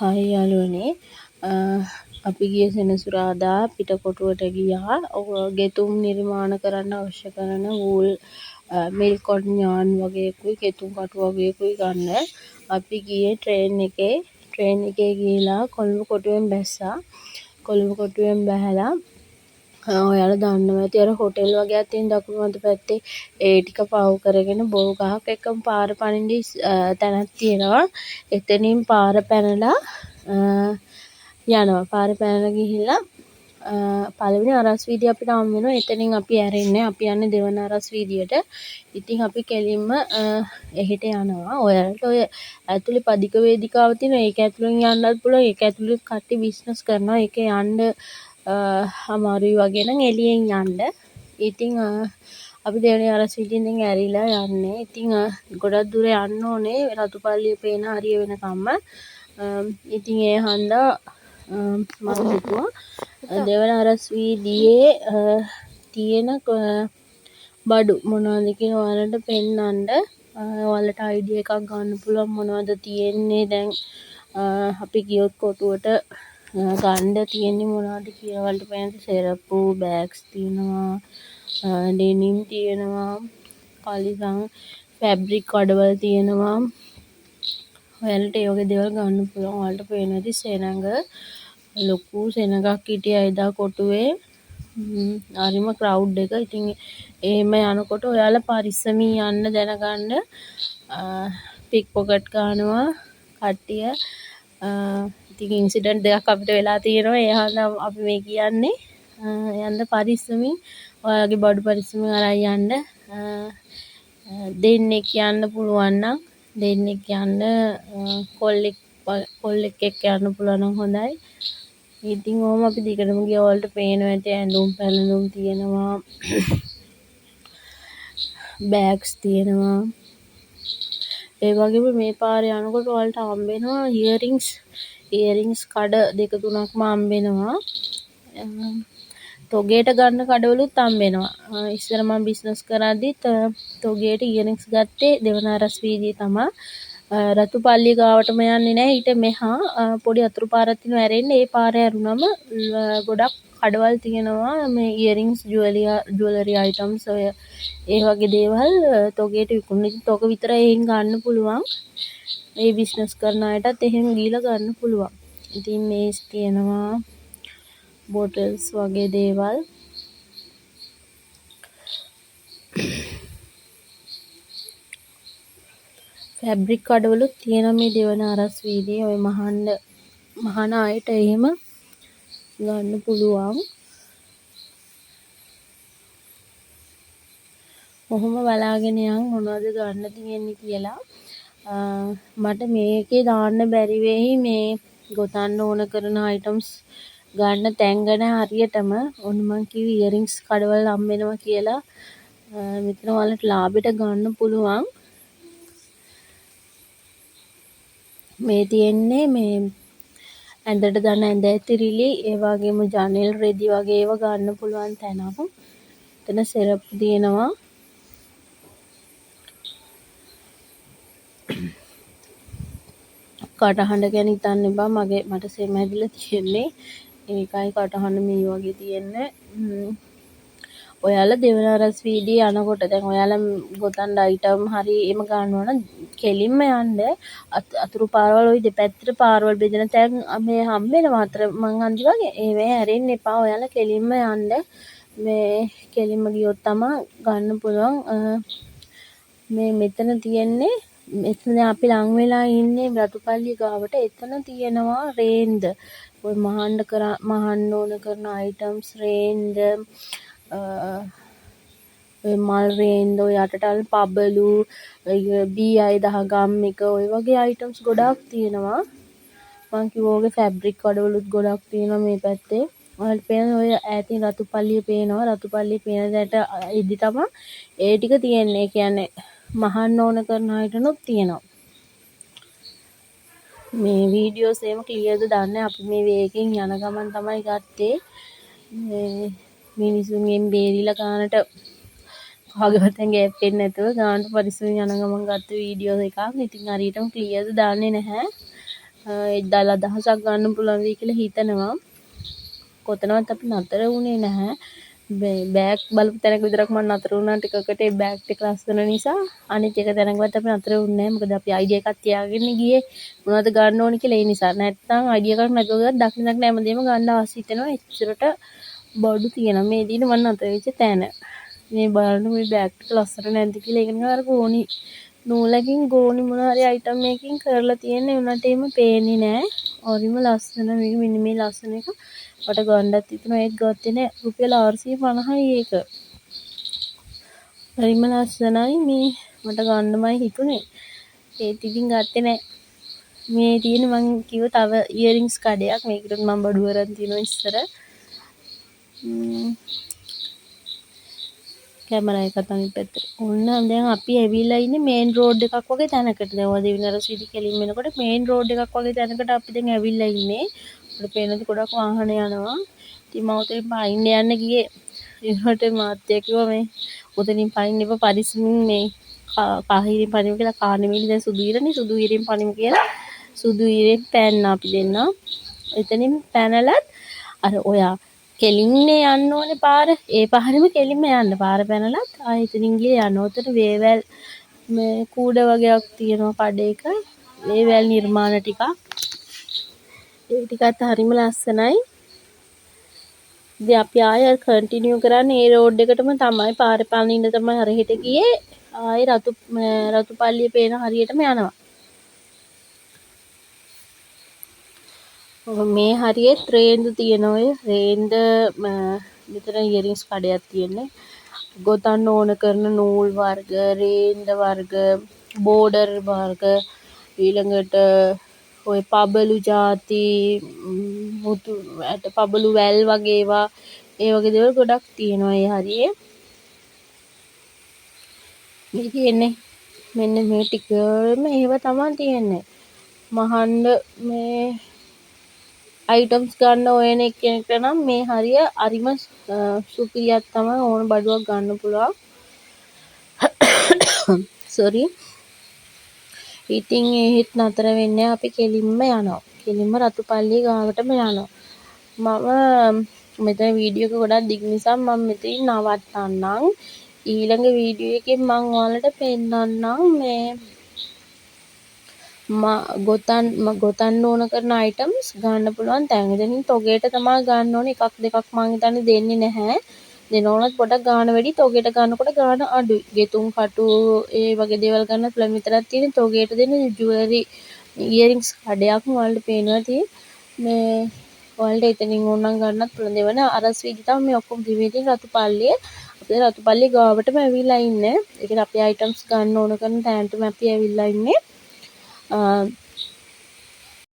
Hi යාළුවනේ අපි ගිය සෙනසුරාදා පිටකොටුවට ගියා. ගෙතුම් නිර්මාණ කරන්න අවශ්‍ය කරන වූල් මිල්ක් කොටන් යාන් වගේකුයි ගෙතුම් කටු වගේකුයි ගන්න. අපි ගියේ ට්‍රේන් එකේ ගිහිලා කොළඹ කොටුවෙන් බැස්සා. කොළඹ කොටුවෙන් බැහැලා ඔයාලා දන්නවා ඇති අර හොටෙල් වගේක් තියෙන දකුණු අත පැත්තේ ඒ ටික පහු කරගෙන බොරු ගහක් එක්කම පාර පනින්න තැනක් තියෙනවා. එතනින් පාර පැනලා යනවා. පාර පැනලා ගිහිල්ලා පළවෙනි අරස් වීදිය අපිට හම් වෙනවා. එතනින් අපි ඇරෙන්නේ. අපි යන්නේ දෙවන අරස් වීදියට. ඉතින් අපි කෙලින්ම එහෙට යනවා. ඔයාලට ඔය ඇතුලේ පදික වේදිකාව තියෙනවා. ඒක ඇතුලෙන් යන්නත් පුළුවන්. ඒක ඇතුලේ කට්ටිය බිස්නස් කරනවා. ඒකේ යන්න අමාරුයි වගේ නම් එළියෙන් යන්න. ඉතින් අපි දෙවෙනි අරස් වීදියෙන් දැන් ඇරිලා යන්නේ. ඉතින් ගොඩක් දුර යන්න ඕනේ රතුපල්ලිය පේන හරිය වෙනකම්ම. ඉතින් ඒ හන්දා මම හිතුවා දෙවන අරස් වීදියේ තියෙන බඩු මොනවද කියලා ඔයාලට පෙන්නන්න. ඔයාලට අයිඩියා එකක් ගන්න පුළුවන් මොනවද තියෙන්නේ දැන් අපි ගියොත් කොටුවට ගන්න තියෙන්නේ මොනවද කියලා ඔයාලට පෙන්නන්න. සෙරප්පු බෑග්ස් තියෙනවා, ඩෙනිම් තියෙනවා, කලිසම් ෆැබ්‍රික් කඩවල් තියෙනවා. ඔයාලට ඒ වගේ දේවල් ගන්න පුළුවන්. ඔයාලට පේනවා ඇති සෙනඟ ලොකු සෙනඟක් හිටියා එදා කොටුවේ. හරිම ක්‍රවුඩ් එක. ඉතින් එහෙම යනකොට ඔයාලා පරිස්සමින් යන්න දැනගන්න. පික් පොකට් ගන්නවා කට්ටිය. ඉතින් ඉන්සිඩන්ට් දෙකක් අපිට වෙලා තියෙනවා. ඒ හන්දා අපි මේ කියන්නේ යන්න පරිස්සමින් ඔයාලගේ බඩු පරිස්සමින් අරන් යන්න. දෙන්නෙක් යන්න පුළුවන් නම් දෙන්නෙක් යන්න, කොල්ලෙක් එක්ක යන්න පුළුවන් නම් හොඳයි. ඉතින් ඔහොම අපි දිගටම ගියා. ඔයාලට පේනවා ඇති ඇඳුම් පැළඳුම් තියෙනවා, බෑග්ස් තියෙනවා. ඒ වගේම මේ පාරේ යනකොට ඔයාලට හම්බ වෙනවා ඉයරින්ග්ස් කඩ දෙක තුනක්ම හම්බ වෙනවා. තොගේට ගන්න කඩවලුත් හම්බ වෙනවා. ඉස්සර මම බිස්නස් කරද්දිත් තොගේට ඉයරින්ග්ස් ගත්තේ දෙවන අරස් වීදියේ තමයි. රතුපල්ලිය ගාවටම යන්නේ නැහැ. ඊට මෙහා පොඩි අතුරු පාරක් තියෙනවා ඇරෙන්න. ඒ පාරේ ඇරුණම ගොඩක් කඩවල් තියෙනවා. මේ ඉයරින්ග්ස් ජුවලරි අයිටම්ස් ඔය ඒ වගේ දේවල් තොගේට විකුණන. ඉතින් තොග විතරයි එහෙන් ගන්න පුළුවන්. මේ බිස්නස් කරන අයටත් එහෙම ගිහලා ගන්න පුළුවන්. ඉතින් මේස් තියෙනවා, බොටල්ස් වගේ දේවල්. ෆැබ්‍රික් කඩවලුත් තියෙනවා මේ දෙවන අරස් වීදියේ. ඔය මහාන අයට එහෙම ගන්න පුළුවන්. කොහොම බලාගෙන යන් මොනවද ගන්න තියෙන්නේ කියලා. මට මේකේ දාන්න බැරි වෙයි මේ ගොතන්න ඕන කරන අයිටම්ස් ගන්න තැන් ගැන හරියටම. ඔන්න මං කිව්වේ ඉයරින්ග්ස් කඩවල් හම්බ වෙනවා කියලා. මෙතන ඔයාලට ලාභෙට ගන්න පුළුවන්. මේ තියෙන්නේ මේ ඇඳට දාන ඇඳ ඇතිරිලි, ඒ වගේම ජනෙල් රෙදි වගේ ඒවා ගන්න පුළුවන් තැනක්. එතන සෙරප්පු තියෙනවා. කටහඬ ගැන හිතන්න එපා. මට සෙම ඇදිලා තියෙන්නේ. ඒකයි කටහඬ මේ වගේ තියෙන්නේ. ඔයාලා දෙවන අරස් වීදියේ යනකොට දැන් ඔයාලා ගොතන්න අයිටම් හරි එම ගන්නවා නම් කෙලින්ම යන්න. අතුරු පාරවල් ওই දෙපැත්තට පාරවල් බෙදෙන තැන් මේ හම්බ වෙනවා අතර මං හන්දි වගේ. ඒවේ හැරෙන්න එපා. ඔයාලා කෙලින්ම යන්න. මේ කෙලින්ම ගියොත් තමයි ගන්න පුළුවන්. මෙතන තියෙන්නේ මෙතන දැන් අපි ලං වෙලා ඉන්නේ රතුපල්ලිය ගාවට. එතන තියෙනවා රේන්ද. ඔය මහන්න ඕන කරන අයිටම්ස් රේන්ද, ඔය මල් රේන්ද, ඔය යටටල් පබලු, BI 10 ගම් එක ඔය වගේ අයිටම්ස් ගොඩාක් තියෙනවා. මං කිව්වා ඔගේ ෆැබ්‍රික් කඩවලුත් ගොඩක් තියෙනවා මේ පැත්තේ. ඔයාලට පේන ඔය ඈතින් රතුපල්ලිය පේනවා. රතුපල්ලිය පේන දැට ඉදි තමයි ඒ ටික තියෙන්නේ. ඒ කියන්නේ මහන්න ඕන කරන අයටනුත් තියෙනවා. මේ වීඩියෝස් එහෙම ක්ලියර්ද දන්නේ. අපි මේ වේගෙන් යන ගමන් තමයි ගත්තේ. මේ මිනිසුන්ගෙන් බේරිලා ගානට කාගේවත් ඇඟේ ඇප්පෙන්නේ නැතුව ගානට පරිස්සමින් යන ගමන් ගත්ත වීඩියෝ එකක්. ඉතින් හරියටම ක්ලියර්ද දන්නේ නැහැ. එදා අදහසක් ගන්න පුළුවන් වෙයි කියලා හිතනවා. කොතනවත් අපි නතර වුණේ නැහැ. බෑග් බලපු තැනක විතරක් මම නතර වුණා ටිකකට ඒ බෑග් ටික ලස්සන නිසා. අනිත් එක තැනකවත් අපි නතර වුණේ නැහැ. මොකද අපි අයිඩියා එකක් තියාගෙන ගියේ මොනවද ගන්න ඕනි කියලා ඒ නිසා. නැත්නම් අයිඩියා එකක් නැතුව ගියත් දකින්නක් හැමදේම ගන්න අවශ්‍ය හිතෙනවා. එච්චරට බඩු තියෙනවා. මේ දින මම නතර වෙච්ච තැන. මේ බලන්න මේ බෑග් ටික ලස්සන නැද්ද කියලා. ඒක නිකන් අර ගෝණි නූලකින් ගෝණි මොන හරි අයිටම් එකකින් කරලා තියෙන්නේ උනට එහෙම පේන්නේ නැහැ. හරිම ලස්සන මේක මෙන්න මේ ලස්සන එක. මට ගන්නත් හිතුණා ඒත් ගත්තේ නැහැ. රුපියල් 450යි ඒක. හරිම ලස්සනයි මේ මට ගන්නමයි හිතුනේ. ඒත් ඉතින් ගත්තේ නැහැ. මේ තියෙන මං කිව්ව තව ඉයරින්ග්ස් කඩයක් මේකට මම බඩු අරන් තියෙනවා ඉස්සර. කැමරා එකත් අනිත් පැත්තට. ඔන්න දැන් අපි ඇවිල්ලා ඉන්නේ මේන් රෝඩ් එකක් වගේ තැනකට. දැන් ඔය දෙවිනර සීඩි කෙලින් වෙනකොට මේන් රෝඩ් එකක් වගේ තැනකට අපි දැන් ඇවිල්ලා ඉන්නේ. අපිට පේනද ගොඩක් වාහන යනවා. ඉතින් මම උතරින් පයින්න යන්න ගියේ. ඒකට මාත්‍යා කිව්වා මේ උතරින් පයින්න එපා පරිස්සමින් මේ කාහිරින් පනිමු කියලා. කා නෙමෙයි දැන් සුදු ඉරනේ සුදු ඉරෙන් පනිමු කියලා. සුදු ඉරෙන් පෑන්න අපි දෙන්න. එතනින් පැනලත් අර ඔයා කෙලින්නේ යන්න ඕනේ පාර. ඒ පාරෙම කෙලින්ම යන්න. පාර පැනලත් ආයෙ එතනින් ගිහලා යන්න. උතන වේවැල් මේ කූඩ වගේක් තියෙනවා කඩේක. වේවැල් නිර්මාණ ටිකක්. ඒ ටිකත් හරිම ලස්සනයි. ඉතින් අපි ආයෙ කන්ටිනියු කරන්නේ ඒ රෝඩ් එකටම තමයි. පාරේ පනින්න තමයි හරියට ගියේ. ආයෙ රතුපල්ලිය පේන හරියටම යනවා. මේ හරියේ රේන්දු තියෙන ඔය රේන්ද මෙතන ඉයරින්ග්ස් කඩයක් තියෙන්නේ. ගොතන්න ඕන කරන නූල් වර්ග, රේන්ද වර්ග, බෝඩර් වර්ග ඊළඟට ඔය පබලු ಜಾති මුතු ඇට පබලු වැල් වගේ ඒවා ඒ වගේ දේවල් ගොඩක් තියෙනවා ඒ හරියේ. මේ තියෙන්නේ මෙන්න මේ ටිකම ඒව තමයි තියෙන්නේ. මහන්න මේ අයිටම්ස් ගන්න ඕන එක්කෙනෙක්ට නම් මේ හරිය අරිම සුපිරියක් තමයි ඕන බඩුවක් ගන්න පුළුවන්. සෝරි. ඉතින් ඒත් නතර වෙන්නේ අපි කෙලින්ම යනවා. කෙලින්ම රතුපල්ලිය ගාවටම යනවා. මම මෙතන වීඩියෝ එක ගොඩක් දිග නිසා මම මෙතනින් නවත්තන්නම්. ඊළඟ වීඩියෝ එකෙන් මම ඔයාලට පෙන්නන්නම් මේ ගොතන්න ඕන කරන අයිටම්ස් ගන්න පුළුවන් තැන්. ඉතින් තොගේට තමයි ගන්න ඕනේ. එකක් දෙකක් මං හිතන්නේ දෙන්නේ නැහැ. දෙනවලත් පොඩක් ගාන වැඩි. තොගේට ගන්නකොට ගාන අඩුයි. ගෙතුම් කටු ඒ වගේ දේවල් ගන්න පුළුවන් විතරක් තියෙන. තොගේට දෙන ජුවලරි ඉයරින්ග්ස් කඩයක් ඔයාලට පේනවා තියෙන්නේ. මේ ඔයාලට එතනින් ඕනනම් ගන්නත් පුළුවන්. දෙවන අරස් වීදි තමයි මේ ඔක්කොම දිවිදින් රතුපල්ලිය. අපි රතුපල්ලිය ගාවටම ඇවිල්ලා ඉන්නේ. ඒකට අපි අයිටම්ස් ගන්න ඕන කරන තැනටම අපි ඇවිල්ලා ඉන්නේ.